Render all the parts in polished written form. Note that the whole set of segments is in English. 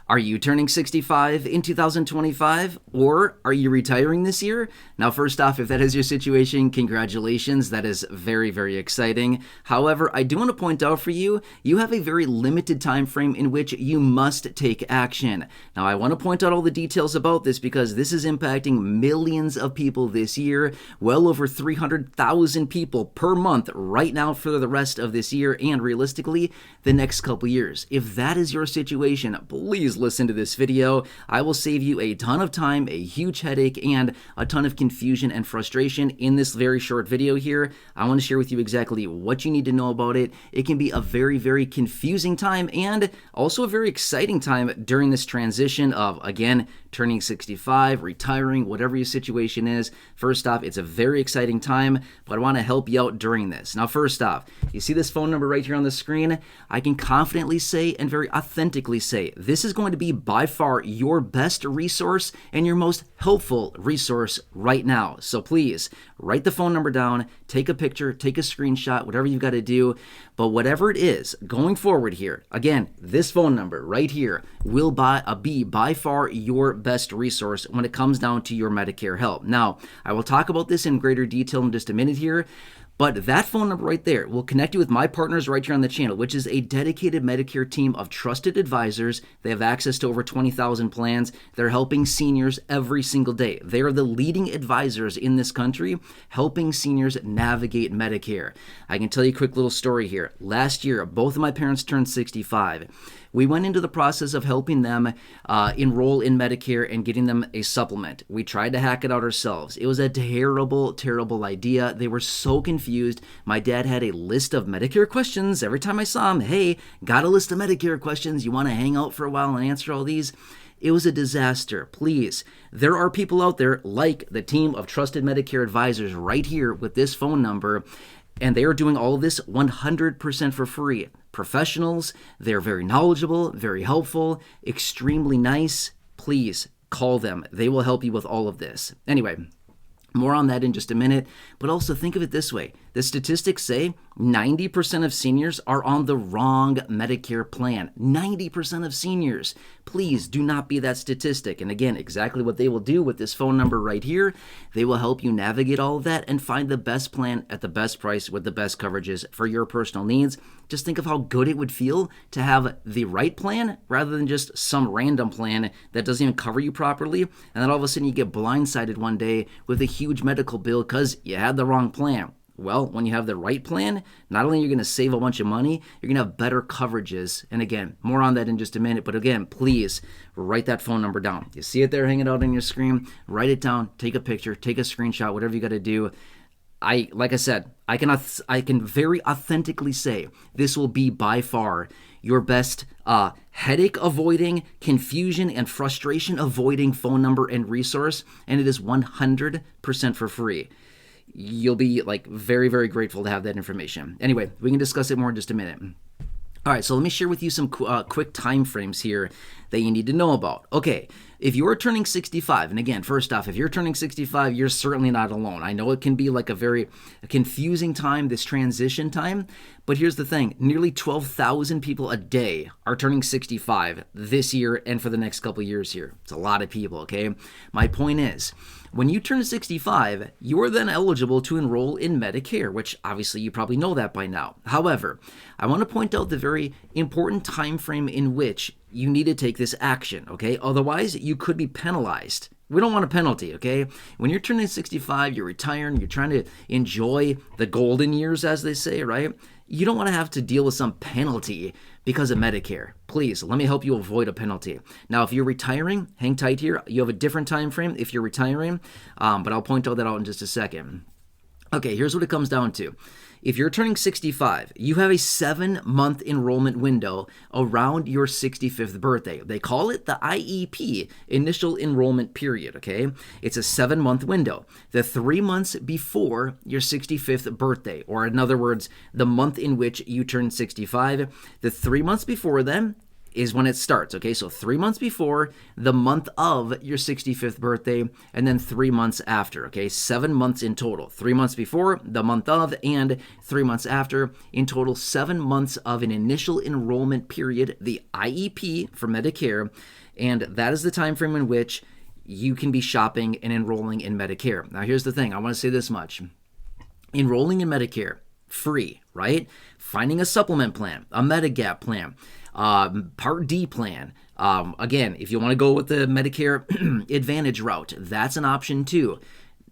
Are you turning 65 in 2025, or are you retiring this year? Now, first off, if that is your situation, congratulations. That is very, very exciting. However, I do want to point out for you, you have a very limited time frame in which you must take action. Now, I want to point out all the details about this because this is impacting millions of people this year, well over 300,000 people per month right now for the rest of this year and realistically the next couple years. If that is your situation, please listen to this video. I will save you a ton of time, a huge headache, and a ton of confusion and frustration in this very short video here. I want to share with you exactly what you need to know about it. It can be a very, very confusing time and also a very exciting time during this transition of, again, turning 65, retiring, whatever your situation is. First off, it's a very exciting time, but I want to help you out during this. Now, first off, you see this phone number right here on the screen? I can confidently say and very authentically say this is going to be by far your best resource and your most helpful resource right now. So please write the phone number down, take a picture, take a screenshot, whatever you've got to do. But whatever it is, going forward here, again, this phone number right here will be by far your best resource when it comes down to your Medicare help. Now, I will talk about this in greater detail in just a minute here. But that phone number right there will connect you with my partners right here on the channel, which is a dedicated Medicare team of trusted advisors. They have access to over 20,000 plans. They're helping seniors every single day. They are the leading advisors in this country, helping seniors navigate Medicare. I can tell you a quick little story here. Last year, both of my parents turned 65. We went into the process of helping them enroll in Medicare and getting them a supplement. We tried to hack it out ourselves. It was a terrible, terrible idea. They were so confused. My dad had a list of Medicare questions. Every time I saw him, hey, got a list of Medicare questions. You want to hang out for a while and answer all these? It was a disaster. Please, there are people out there like the team of trusted Medicare advisors right here with this phone number, and they are doing all of this 100% for free. Professionals, they're very knowledgeable, very helpful, extremely nice. Please call them. They will help you with all of this. Anyway, more on that in just a minute, but also think of it this way. The statistics say 90% of seniors are on the wrong Medicare plan. 90% of seniors. Please do not be that statistic. And again, exactly what they will do with this phone number right here, they will help you navigate all of that and find the best plan at the best price with the best coverages for your personal needs. Just think of how good it would feel to have the right plan rather than just some random plan that doesn't even cover you properly. And then all of a sudden you get blindsided one day with a huge medical bill because you had the wrong plan. Well, when you have the right plan, not only are you going to save a bunch of money, you're going to have better coverages. And again, more on that in just a minute. But again, please write that phone number down. You see it there hanging out on your screen? Write it down, take a picture, take a screenshot, whatever you got to do. Like I said, I can very authentically say this will be by far your best headache avoiding, confusion and frustration avoiding phone number and resource, and it is 100% for free. You'll be like very, very grateful to have that information. Anyway, we can discuss it more in just a minute. All right, so let me share with you some quick time frames here that you need to know about. Okay, if you're turning 65, and again, first off, if you're turning 65, you're certainly not alone. I know it can be like a very confusing time, this transition time, but here's the thing. Nearly 12,000 people a day are turning 65 this year and for the next couple of years here. It's a lot of people, okay? My point is, when you turn 65, you are then eligible to enroll in Medicare, which obviously you probably know that by now. However, I want to point out the very important time frame in which you need to take this action, okay? Otherwise, you could be penalized. We don't want a penalty, okay? When you're turning 65, you're retiring, you're trying to enjoy the golden years, as they say, right? You don't want to have to deal with some penalty because of Medicare. Please, let me help you avoid a penalty. Now, if you're retiring, hang tight here. You have a different time frame if you're retiring, but I'll point all that out in just a second. Okay, here's what it comes down to. If you're turning 65, you have a 7-month enrollment window around your 65th birthday. They call it the IEP, Initial Enrollment Period, okay? It's a 7-month window. The 3 months before your 65th birthday, or in other words, the month in which you turn 65, the 3 months before then is when it starts, okay? So 3 months before, the month of your 65th birthday, and then 3 months after, okay? 7 months in total. 3 months before, the month of, and 3 months after. In total, 7 months of an initial enrollment period, the IEP for Medicare, and that is the time frame in which you can be shopping and enrolling in Medicare. Now, here's the thing. I want to say this much. Enrolling in Medicare, free, right? Finding a supplement plan, a Medigap plan, Part D plan. Again, if you want to go with the Medicare Advantage route, that's an option too.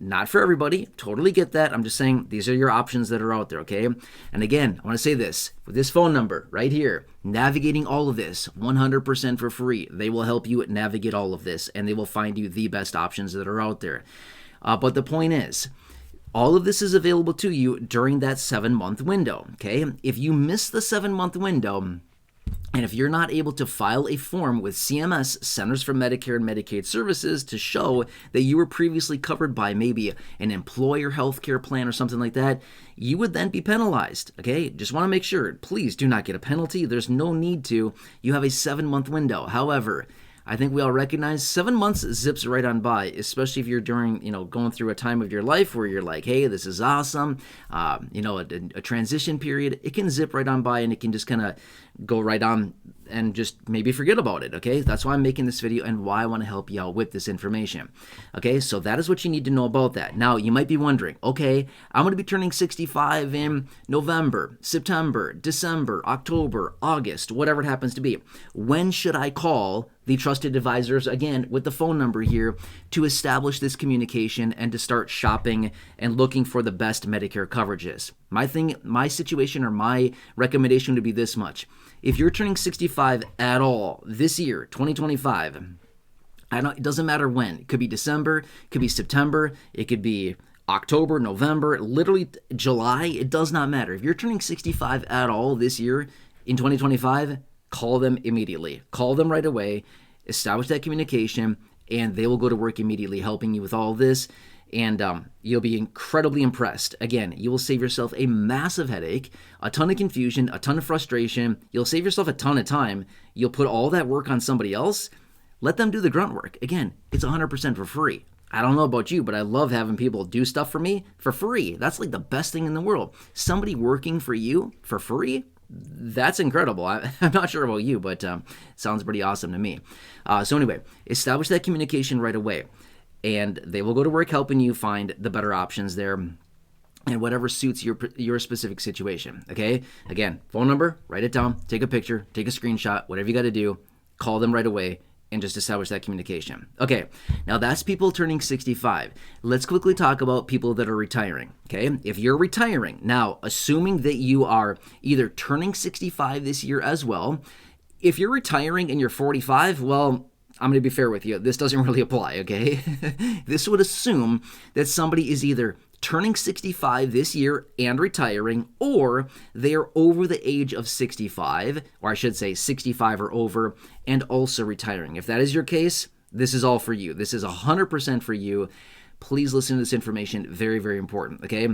Not for everybody. Totally get that. I'm just saying these are your options that are out there, okay? And again, I want to say this. With this phone number right here, navigating all of this 100% for free. They will help you navigate all of this, and they will find you the best options that are out there. But the point is, all of this is available to you during that 7-month window, okay? If you miss the 7-month window, and if you're not able to file a form with CMS, Centers for Medicare and Medicaid Services, to show that you were previously covered by maybe an employer health care plan or something like that, you would then be penalized, okay? Just want to make sure, please do not get a penalty. There's no need to. You have a 7-month window. However, I think we all recognize 7 months zips right on by, especially if you're during, going through a time of your life where you're like, hey, this is awesome, a transition period. It can zip right on by, and it can just kind of go right on and just maybe forget about it, okay? That's why I'm making this video and why I want to help you out with this information, okay? So that is what you need to know about that. Now, you might be wondering, okay, I'm going to be turning 65 in November, September, December, October, August, whatever it happens to be. When should I call the trusted advisors, again, with the phone number here, to establish this communication and to start shopping and looking for the best Medicare coverages? My situation or my recommendation would be this much. If you're turning 65 at all this year, 2025, it doesn't matter when. It could be December, it could be September, it could be October, November, literally July. It does not matter. If you're turning 65 at all this year in 2025, call them immediately. Call them right away, establish that communication, and they will go to work immediately helping you with all this. And you'll be incredibly impressed. Again, you will save yourself a massive headache, a ton of confusion, a ton of frustration. You'll save yourself a ton of time. You'll put all that work on somebody else. Let them do the grunt work. Again, it's 100% for free. I don't know about you, but I love having people do stuff for me for free. That's like the best thing in the world. Somebody working for you for free, that's incredible. I'm not sure about you, but sounds pretty awesome to me. So anyway, establish that communication right away. And they will go to work helping you find the better options there and whatever suits your specific situation, okay? Again, phone number, write it down, take a picture, take a screenshot, whatever you got to do, call them right away and just establish that communication. Okay, now that's people turning 65. Let's quickly talk about people that are retiring, okay? If you're retiring, now assuming that you are either turning 65 this year as well, if you're retiring and you're 45, well, I'm going to be fair with you. This doesn't really apply, okay? This would assume that somebody is either turning 65 this year and retiring, or they are over the age of 65, or I should say 65 or over, and also retiring. If that is your case, this is all for you. This is 100% for you. Please listen to this information. Very, very important, okay?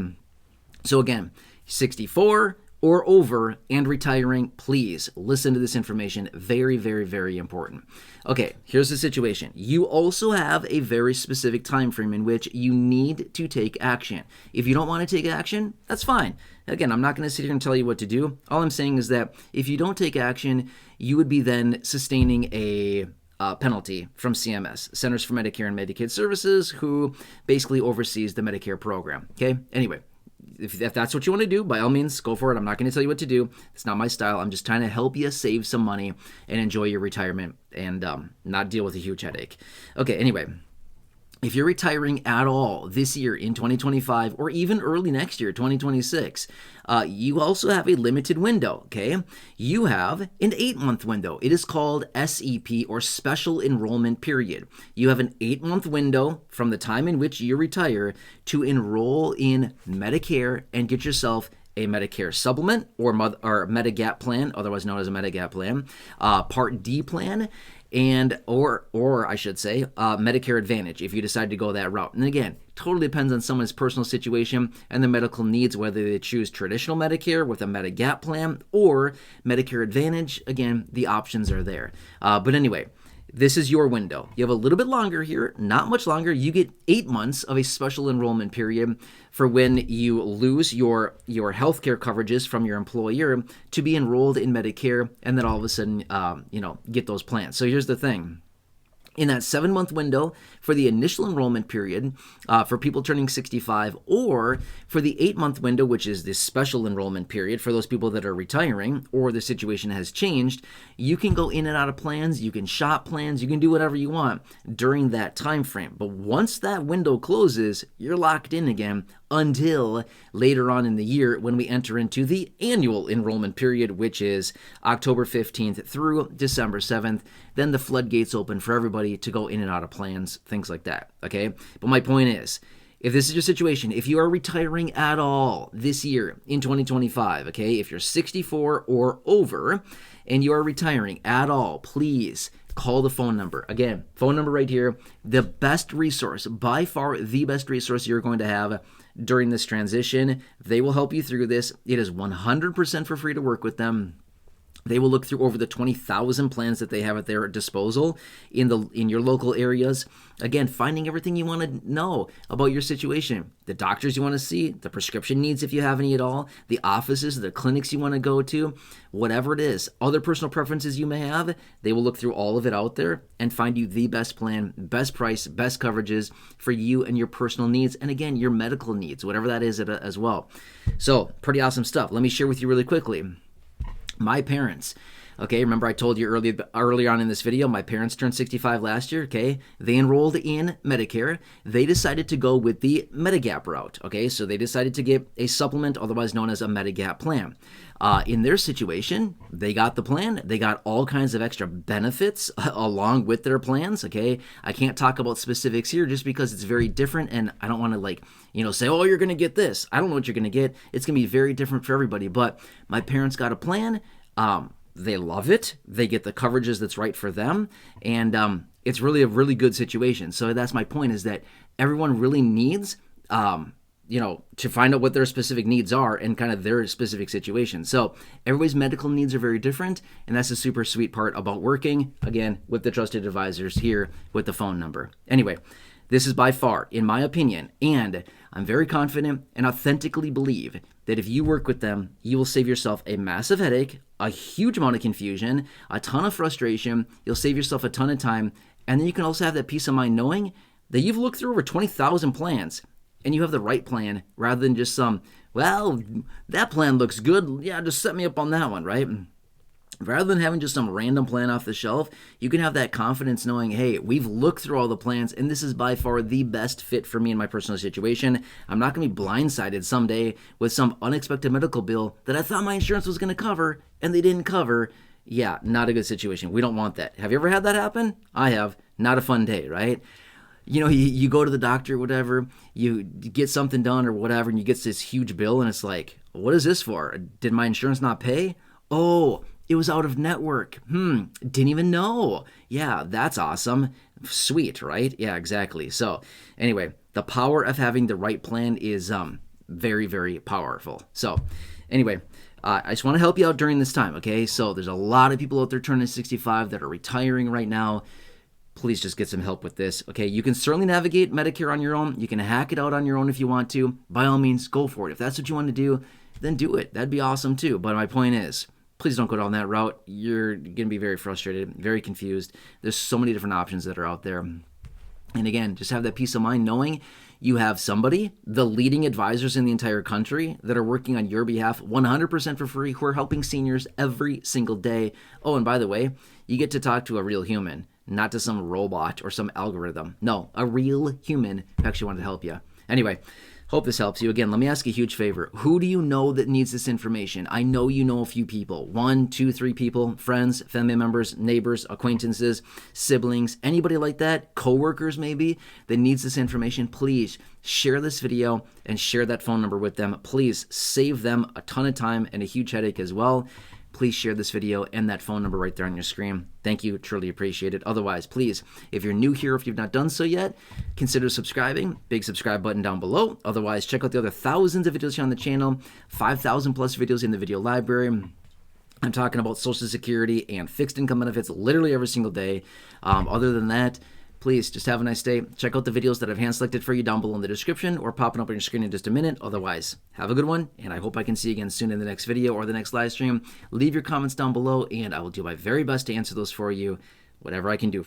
So again, 64 or over and retiring, please listen to this information. Very, very, very important. Okay, here's the situation. You also have a very specific time frame in which you need to take action. If you don't want to take action, that's fine. Again, I'm not going to sit here and tell you what to do. All I'm saying is that if you don't take action, you would be then sustaining a penalty from CMS, Centers for Medicare and Medicaid Services, who basically oversees the Medicare program. Okay, anyway. If that's what you want to do, by all means, go for it. I'm not going to tell you what to do. It's not my style. I'm just trying to help you save some money and enjoy your retirement and not deal with a huge headache. Okay, anyway, if you're retiring at all this year in 2025 or even early next year, 2026, you also have a limited window, okay? You have an 8-month window. It is called SEP, or Special Enrollment Period. You have an 8-month window from the time in which you retire to enroll in Medicare and get yourself a Medicare supplement or Medigap plan, otherwise known as a Medigap plan, Part D plan, and or I should say Medicare Advantage if you decide to go that route. And again, totally depends on someone's personal situation and their medical needs, whether they choose traditional Medicare with a Medigap plan or Medicare Advantage. Again, the options are there. But anyway, this is your window. You have a little bit longer here, not much longer. You get 8 months of a special enrollment period for when you lose your healthcare coverages from your employer to be enrolled in Medicare, and then all of a sudden, get those plans. So here's the thing. In that 7-month window for the initial enrollment period for people turning 65, or for the 8-month window, which is the special enrollment period for those people that are retiring or the situation has changed, you can go in and out of plans, you can shop plans, you can do whatever you want during that time frame. But once that window closes, you're locked in again until later on in the year when we enter into the annual enrollment period, which is October 15th through December 7th. Then the floodgates open for everybody to go in and out of plans, things like that, okay? But my point is, if this is your situation, if you are retiring at all this year in 2025, okay, if you're 64 or over and you are retiring at all, please call the phone number. Again, phone number right here, the best resource, by far the best resource you're going to have during this transition. They will help you through this. It is 100% for free to work with them. They will look through over the 20,000 plans that they have at their disposal in your local areas. Again, finding everything you want to know about your situation, the doctors you want to see, the prescription needs if you have any at all, the offices, the clinics you want to go to, whatever it is, other personal preferences you may have. They will look through all of it out there and find you the best plan, best price, best coverages for you and your personal needs, and again, your medical needs, whatever that is as well. So, pretty awesome stuff. Let me share with you really quickly. My parents, okay, remember I told you earlier on in this video, my parents turned 65 last year, okay? They enrolled in Medicare. They decided to go with the Medigap route, okay? So they decided to get a supplement, otherwise known as a Medigap plan. In their situation, they got the plan. They got all kinds of extra benefits along with their plans, okay? I can't talk about specifics here just because it's very different, and I don't want to say, oh, you're going to get this. I don't know what you're going to get. It's going to be very different for everybody, but my parents got a plan. They love it. They get the coverages that's right for them, and it's really a really good situation. So that's my point, is that everyone really needs to find out what their specific needs are and kind of their specific situation. So everybody's medical needs are very different, and that's the super sweet part about working, again, with the trusted advisors here with the phone number. Anyway, this is by far, in my opinion, and I'm very confident and authentically believe that if you work with them, you will save yourself a massive headache, a huge amount of confusion, a ton of frustration. You'll save yourself a ton of time, and then you can also have that peace of mind knowing that you've looked through over 20,000 plans and you have the right plan rather than just that plan looks good. Yeah, just set me up on that one, right? Rather than having just some random plan off the shelf, you can have that confidence knowing, hey, we've looked through all the plans, and this is by far the best fit for me in my personal situation. I'm not going to be blindsided someday with some unexpected medical bill that I thought my insurance was going to cover, and they didn't cover. Yeah, not a good situation. We don't want that. Have you ever had that happen? I have. Not a fun day, right? You go to the doctor or whatever, you get something done or whatever, and you get this huge bill, and it's like, what is this for? Did my insurance not pay? Oh, it was out of network. Didn't even know. Yeah, that's awesome. Sweet, right? Yeah, exactly. So anyway, the power of having the right plan is very, very powerful. So anyway, I just want to help you out during this time, okay? So there's a lot of people out there turning 65 that are retiring right now. Please just get some help with this, okay? You can certainly navigate Medicare on your own. You can hack it out on your own if you want to. By all means, go for it. If that's what you want to do, then do it. That'd be awesome too. But my point is, please don't go down that route. You're going to be very frustrated, very confused. There's so many different options that are out there. And again, just have that peace of mind knowing you have somebody, the leading advisors in the entire country, that are working on your behalf 100% for free, who are helping seniors every single day. Oh, and by the way, you get to talk to a real human, not to some robot or some algorithm. No, a real human who actually wanted to help you. Anyway, hope this helps you. Again, let me ask you a huge favor. Who do you know that needs this information? I know you know a few people. 1, 2, 3 people, friends, family members, neighbors, acquaintances, siblings, anybody like that, coworkers maybe, that needs this information. Please share this video and share that phone number with them. Please save them a ton of time and a huge headache as well. please share this video and that phone number right there on your screen. Thank you. Truly appreciate it. Otherwise, please, if you're new here, if you've not done so yet, consider subscribing. Big subscribe button down below. Otherwise, check out the other thousands of videos here on the channel, 5,000 plus videos in the video library. I'm talking about Social Security and fixed income benefits literally every single day. Other than that, please just have a nice day. Check out the videos that I've hand selected for you down below in the description or popping up on your screen in just a minute. Otherwise, have a good one, and I hope I can see you again soon in the next video or the next live stream. Leave your comments down below, and I will do my very best to answer those for you, whatever I can do.